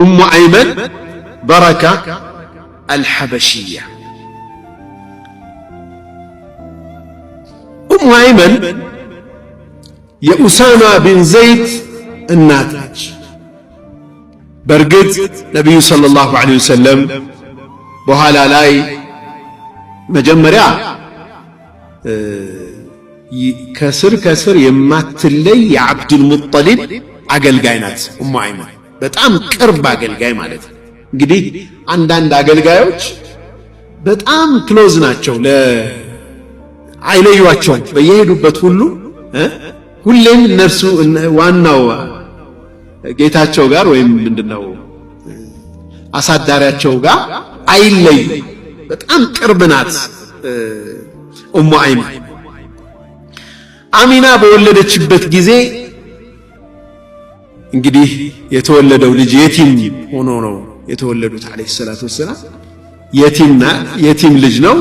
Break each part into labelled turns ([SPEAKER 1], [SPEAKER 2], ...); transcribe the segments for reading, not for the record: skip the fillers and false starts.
[SPEAKER 1] ኡሙ አይመን በረካ አልሐበሽያ። ኡሙ አይመን የኡሳማ ቢን ዘይድ እናት ነች። በእርግጥ ነቢዩ ሰለላሁ ዐለይሂ ወሰለም በኋላ ላይ መጀመሪያ ከስር ከስር የማትለይ የዓብዱል ሙጠሊብ አገልጋይ ናት ኡሙ አይመን። በጣም ቅርብ አገልጋይ ማለት ነው። እንግዲህ አንዳንድ አገልጋዮች በጣም ክሎዝ ናቸው፣ አይለዩዋቸውም። በየሄዱበት ሁሉ ሁሌም እነርሱ ዋናው ጌታቸው ጋር ወይም ምንድነው አሳዳሪያቸው ጋር አይለዩ። በጣም ቅርብ ናት ኡሙ አይመን። አሚና በወለደችበት ጊዜ እንግዲህ የተወለደው ልጅ የቲም ሆኖ ነው የተወለዱት አለይሂ ሰላቱ ወሰላም። የቲም ልጅ ነው።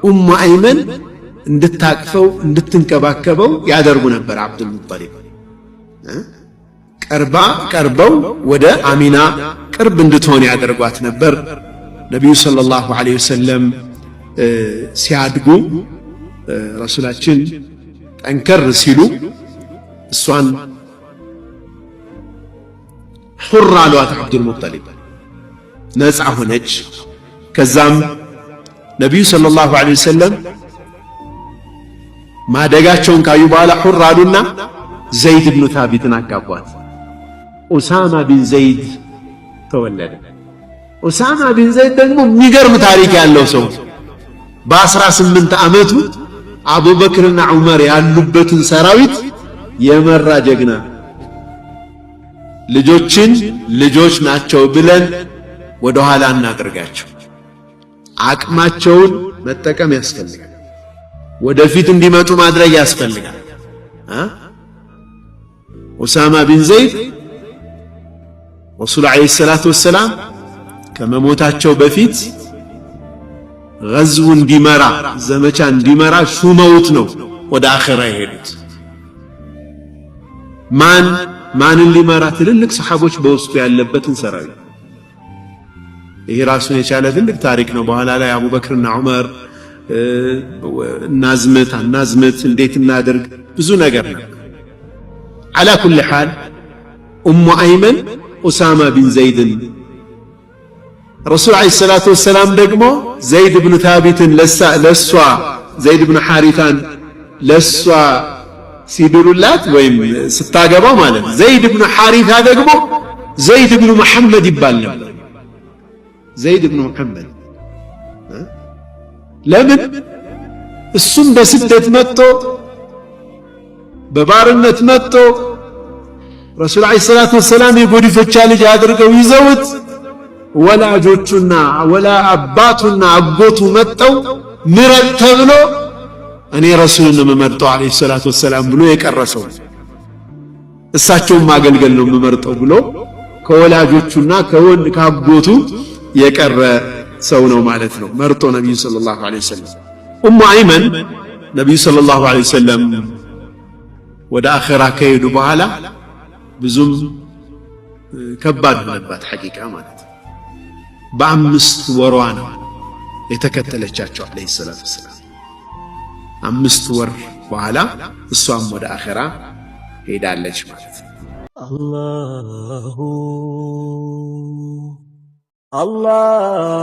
[SPEAKER 1] ኡሙ አይመን እንድታቅፈው እንድትንከባከበው ያደርጉ ነበር አብዱል ሙጠሊብ። ቀርበው ወደ አሚና ቅርብ እንድትሆን ያደርጓት ነበር። ነቢዩ ሰለላሁ ዐለይሂ ወሰለም ሲያድጉ ረሱላችን ጠንከር ሲሉ እሷን ሑር አሏት አብዱል ሙጠሊብ፣ ነፃ ሆነች። ከዛም ነቢዩ ሰለላሁ ዐለይሂ ወሰለም ማደጋቸውን ካዩ በኋላ ሑር አሉና ዘይድ ብኑ ታቢትን አጋቧት። ኡሳማ ቢን ዘይድ ተወለደ። ኡሳማ ቢን ዘይድ ደግሞ የሚገርም ታሪክ ያለው ሰው፣ በ18 ዓመቱ አቡበክርና ዑመር ያሉበትን ሰራዊት የመራ ጀግና። ልጆችን ልጆች ናቸው ብለን ወደ ኋላ እናደርጋቸው። አቅማቸውን መጠቀም ያስፈልጋል። ወደፊት እንዲመጡ ማድረግ ያስፈልጋል። ኡሳማ ቢን ዘይድ ረሱል ዐለይሂ ሰላቱ ወሰላም ከመሞታቸው በፊት ገዝው እንዲመራ ዘመቻ እንዲመራ ሹመውት ነው ወደ አኺራ የሄዱት። ማንን ሊመራ? ትልልቅ ሰሓቦች በውስጡ ያለበትን ሰራዊት። ይሄ ራሱን የቻለ ትልቅ ታሪክ ነው። በኋላ ላይ አቡበክርና ዑመር እናዝምት አናዝምት፣ እንዴት እናደርግ፣ ብዙ ነገር ነው። አላ ኩል ሓል ኡሙ አይመን ኡሳማ ቢን ዘይድን ረሱል ዐለይሂ ሰላቱ ወሰላም ደግሞ ዘይድ ብኑ ታቢትን ለሷ ዘይድ ብኑ ሐሪታን ለሷ ሲድሩላት ወይም ስታገባው ማለት ዘይድ ብኑ ሐሪታ ደግሞ ዘይድ ብኑ መሐመድ ይባል ነበር። ዘይድ ብኑ መሐመድ ለምን? እሱም በስደት መጥቶ በባርነት መጥቶ ረሱል ዐለይሂ ሰላቱ ወሰላም የጎዲፈቻ ልጅ አድርገው ይዘውት ወላጆቹና አባቱና አጎቱ መጠው ምረጥ ተብሎ እኔ ረሱልን ነው የምመርጠው ዐለይሂ ሰላቱ ወሰላም ብሎ የቀረሰው፣ እሳቸውን ማገልገል ነው የምመርጠው ብሎ ከወላጆቹና ከአጎቱ የቀረ ሰው ነው ማለት ነው። መርጦ ነብዩ ሰለላሁ ዐለይሂ ወሰለም። ኡሙ አይመን ነብዩ ሰለላሁ ዐለይሂ ወሰለም ወደ አኺራ ከሄዱ በኋላ ብዙም ከባድ ሆነባት ሐቂቃ ማለት ነው። በ5 ወሯ ነው የተከተለቻቸው ዐለይሂ ሰላቱ ወሰላም። 5 ወር በኋላ እሷም ወደ አኺራ ሄዳለች ማለት ነው። አላሁ